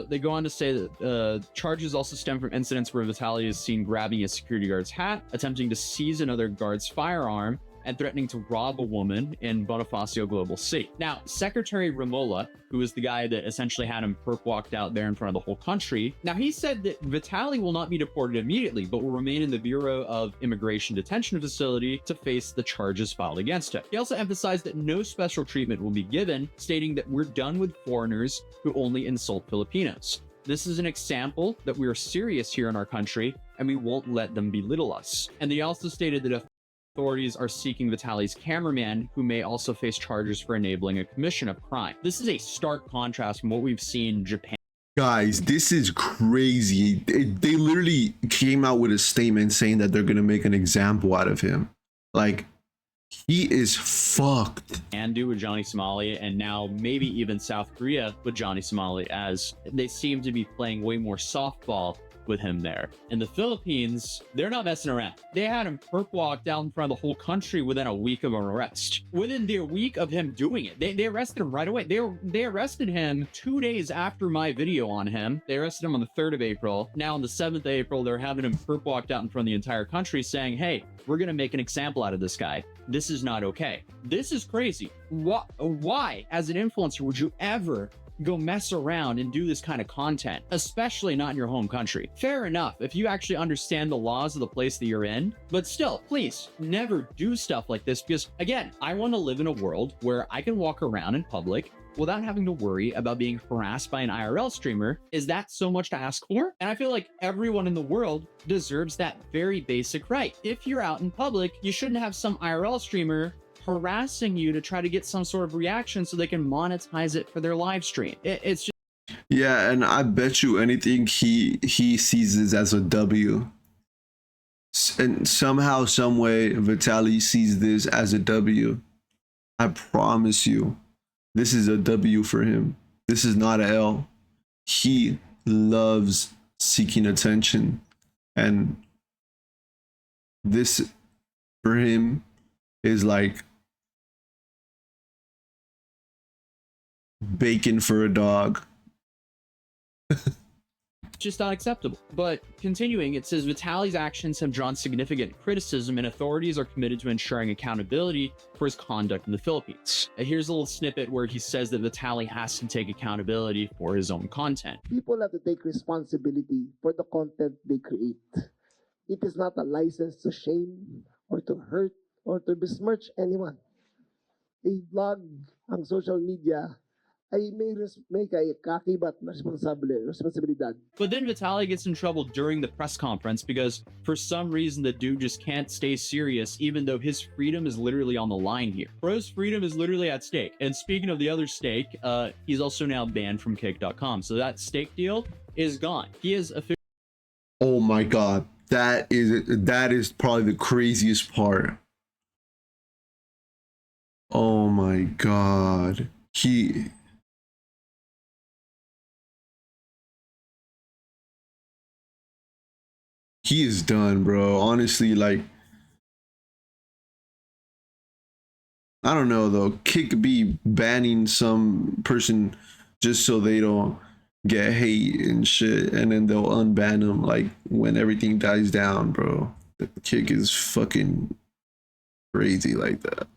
they go on to say that charges also stem from incidents where Vitaly is seen grabbing a security guard's hat, attempting to seize another guard's firearm, and threatening to rob a woman in Bonifacio Global City. Now, Secretary Ramola, who is the guy that essentially had him perp walked out there in front of the whole country, now he said that Vitaly will not be deported immediately, but will remain in the Bureau of Immigration Detention Facility to face the charges filed against him. He also emphasized that no special treatment will be given, stating that we're done with foreigners who only insult Filipinos. This is an example that we are serious here in our country, and we won't let them belittle us. And they also stated that authorities are seeking Vitaly's cameraman, who may also face charges for enabling a commission of crime. This is a stark contrast from what we've seen in Japan. Guys, this is crazy. They literally came out with a statement saying that they're going to make an example out of him. Like, he is fucked. And do with Johnny Somali, and now maybe even South Korea with Johnny Somali, as they seem to be playing way more softball with him there. In the Philippines, they're not messing around. They had him perp walk down in front of the whole country within a week of an arrest. Within the week of him doing it, they arrested him right away. They arrested him 2 days after my video on him. They arrested him on the 3rd of April. Now on the 7th of April, they're having him perp walked out in front of the entire country saying, hey, we're gonna make an example out of this guy. This is not okay. This is crazy. Why, as an influencer, would you ever go mess around and do this kind of content, especially not in your home country? Fair enough if you actually understand the laws of the place that you're in, but still, please never do stuff like this, because again, I want to live in a world where I can walk around in public without having to worry about being harassed by an IRL streamer. Is that so much to ask for? And I feel like everyone in the world deserves that very basic right. If you're out in public, you shouldn't have some IRL streamer harassing you to try to get some sort of reaction so they can monetize it for their live stream. It's just... Yeah, and I bet you anything he sees this as a W. And somehow, some way, Vitaly sees this as a W. I promise you, this is a W for him. This is not an L. He loves seeking attention. And this, for him, is like bacon for a dog. just not acceptable. But continuing, it says Vitaly's actions have drawn significant criticism, and authorities are committed to ensuring accountability for his conduct in the Philippines. Here's a little snippet where he says that Vitaly has to take accountability for his own content. People have to take responsibility for the content they create. It is not a license to shame or to hurt or to besmirch anyone. A vlog, ang social media, ay may kakibat na responsibilidad. But then Vitaly gets in trouble during the press conference because for some reason the dude just can't stay serious, even though his freedom is literally on the line here. Bro's freedom is literally at stake. And speaking of the other stake, he's also now banned from Kick.com. So that stake deal is gone. He is officially... Oh my God. That is probably the craziest part. Oh my God. He is done, bro. Honestly, like, I don't know though. Kick be banning some person just so they don't get hate and shit, and then they'll unban them like when everything dies down, bro. The Kick is fucking crazy like that.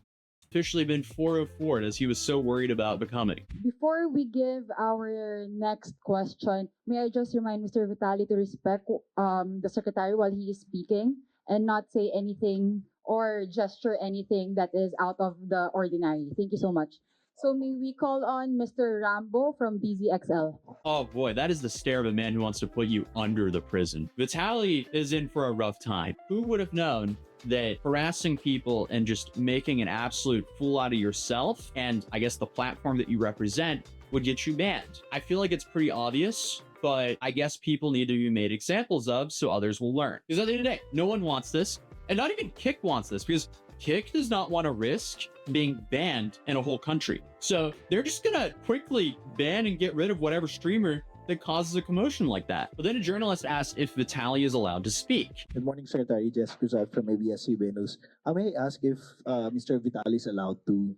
Officially been 404 as he was so worried about becoming. Before we give our next question, may I just remind Mr. Vitaly to respect the secretary while he is speaking and not say anything or gesture anything that is out of the ordinary. Thank you so much. So may we call on Mr. Rambo from BZXL. Oh boy, that is the stare of a man who wants to put you under the prison. Vitaly is in for a rough time. Who would have known that harassing people and just making an absolute fool out of yourself and I guess the platform that you represent would get you banned? I feel like it's pretty obvious, but I guess people need to be made examples of so others will learn. Because at the end of the day, no one wants this. And not even Kick wants this, because Kick does not want to risk being banned in a whole country. So they're just gonna quickly ban and get rid of whatever streamer that causes a commotion like that. But then a journalist asked if Vitaly is allowed to speak. Good morning, Secretary. Jess Cruzat from ABS-CBN News. May I ask if Mr. Vitaly is allowed to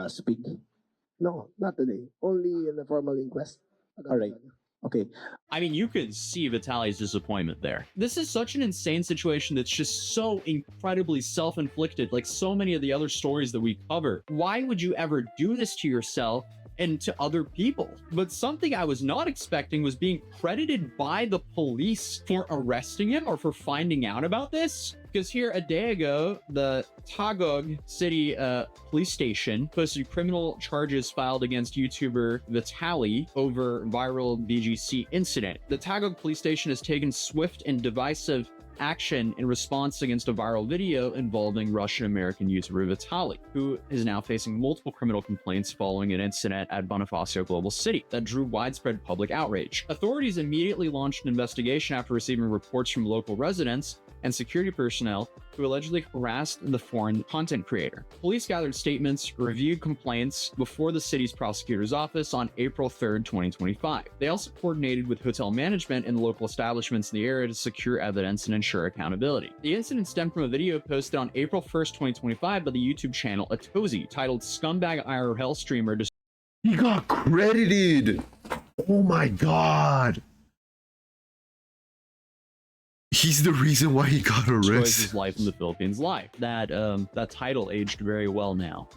speak? No, not today. Only in the formal inquest. All right. Okay. I mean, you could see Vitaly's disappointment there. This is such an insane situation that's just so incredibly self-inflicted, like so many of the other stories that we cover. Why would you ever do this to yourself and to other people? But something I was not expecting was being credited by the police for arresting him or for finding out about this. Because here a day ago, the Taguig City police station posted criminal charges filed against YouTuber Vitaly over viral BGC incident. The Taguig police station has taken swift and divisive action in response against a viral video involving Russian-American YouTuber Vitaly, who is now facing multiple criminal complaints following an incident at Bonifacio Global City that drew widespread public outrage. Authorities immediately launched an investigation after receiving reports from local residents and security personnel who allegedly harassed the foreign content creator. Police gathered statements, reviewed complaints before the city's prosecutor's office on April 3rd, 2025. They also coordinated with hotel management and local establishments in the area to secure evidence and ensure accountability. The incident stemmed from a video posted on April 1st, 2025 by the YouTube channel Atozi, titled "Scumbag IRL Streamer." He got credited. Oh my God. He's the reason why he got Destroys arrested. his life in the Philippines live. That title aged very well now.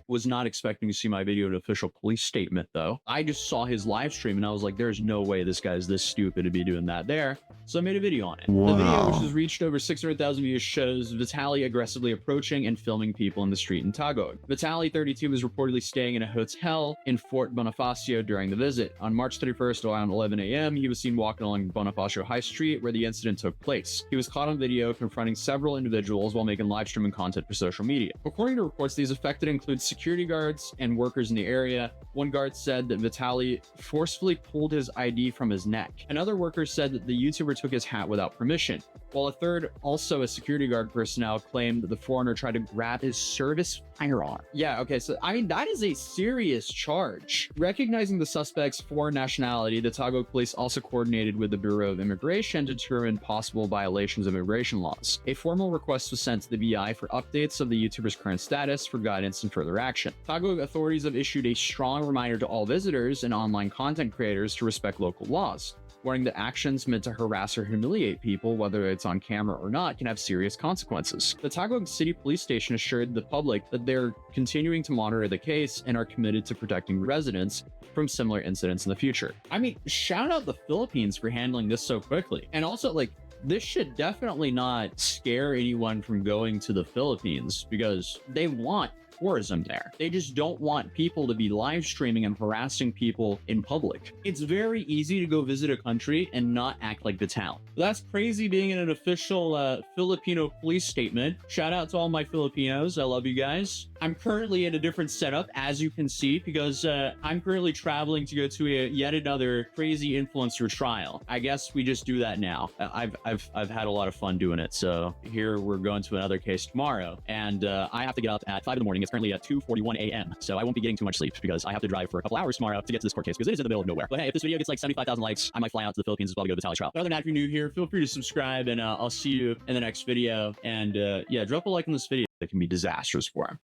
Was not expecting to see my video in an official police statement though. I just saw his live stream and I was like, there's no way this guy's this stupid to be doing that there. So I made a video on it. Wow. The video, which has reached over 600,000 views, shows Vitaly aggressively approaching and filming people in the street in Taguig. Vitaly, 32, was reportedly staying in a hotel in Fort Bonifacio during the visit. On March 31st, around 11 a.m., he was seen walking along Bonifacio High Street where the incident took place. He was caught on video confronting several individuals while making live streaming content for social media. According to reports, these affected include security guards and workers in the area. One guard said that Vitaly forcefully pulled his ID from his neck. Another worker said that the YouTuber took his hat without permission, while a third, also a security guard personnel, claimed that the foreigner tried to grab his service firearm. Yeah, okay, so I mean, that is a serious charge. Recognizing the suspect's foreign nationality, the Taguig police also coordinated with the Bureau of Immigration to determine possible violations of immigration laws. A formal request was sent to the BI for updates of the YouTuber's current status for guidance and further action. Taguig authorities have issued a strong reminder to all visitors and online content creators to respect local laws, warning that actions meant to harass or humiliate people, whether it's on camera or not, can have serious consequences. The Taguig City Police Station assured the public that they're continuing to monitor the case and are committed to protecting residents from similar incidents in the future. I mean, shout out the Philippines for handling this so quickly. And also, like, this should definitely not scare anyone from going to the Philippines, because they want tourism there. They just don't want people to be live streaming and harassing people in public. It's very easy to go visit a country and not act like Vitaly. That's crazy being in an official Filipino police statement. Shout out to all my Filipinos. I love you guys. I'm currently in a different setup, as you can see, because I'm currently traveling to go to yet another crazy influencer trial. I guess we just do that now. I've had a lot of fun doing it. So here we're going to another case tomorrow, and I have to get up at 5 in the morning. It's currently at 2:41 a.m. So I won't be getting too much sleep because I have to drive for a couple hours tomorrow to get to this court case, because it is in the middle of nowhere. But hey, if this video gets like 75,000 likes, I might fly out to the Philippines as well to go to the Vitaly trial. But other than that, if you're new here, feel free to subscribe, and I'll see you in the next video. And yeah, drop a like on this video. That can be disastrous for him.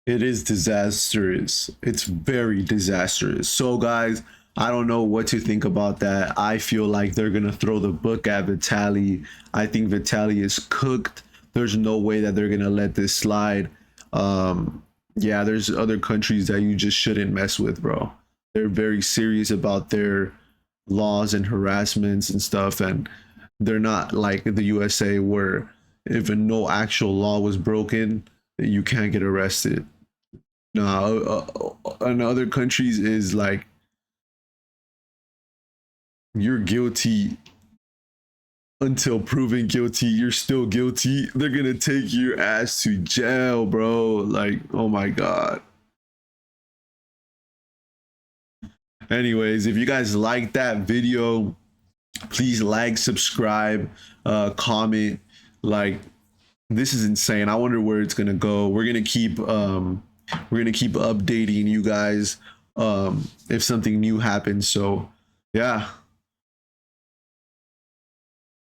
It is disastrous. It's very disastrous. So guys, I don't know what to think about that. I feel like they're gonna throw the book at Vitaly. I think Vitaly is cooked. There's no way that they're gonna let this slide. Yeah, there's other countries that you just shouldn't mess with, bro. They're very serious about their laws and harassments and stuff, and they're not like the USA where if no actual law was broken, you can't get arrested. No, in other countries is like you're guilty until proven guilty. You're still guilty. They're gonna take your ass to jail, bro. Like, oh my God. Anyways, if you guys like that video, please like, subscribe, comment, Like, this is insane. I wonder where it's gonna go. We're gonna keep updating you guys if something new happens. So yeah.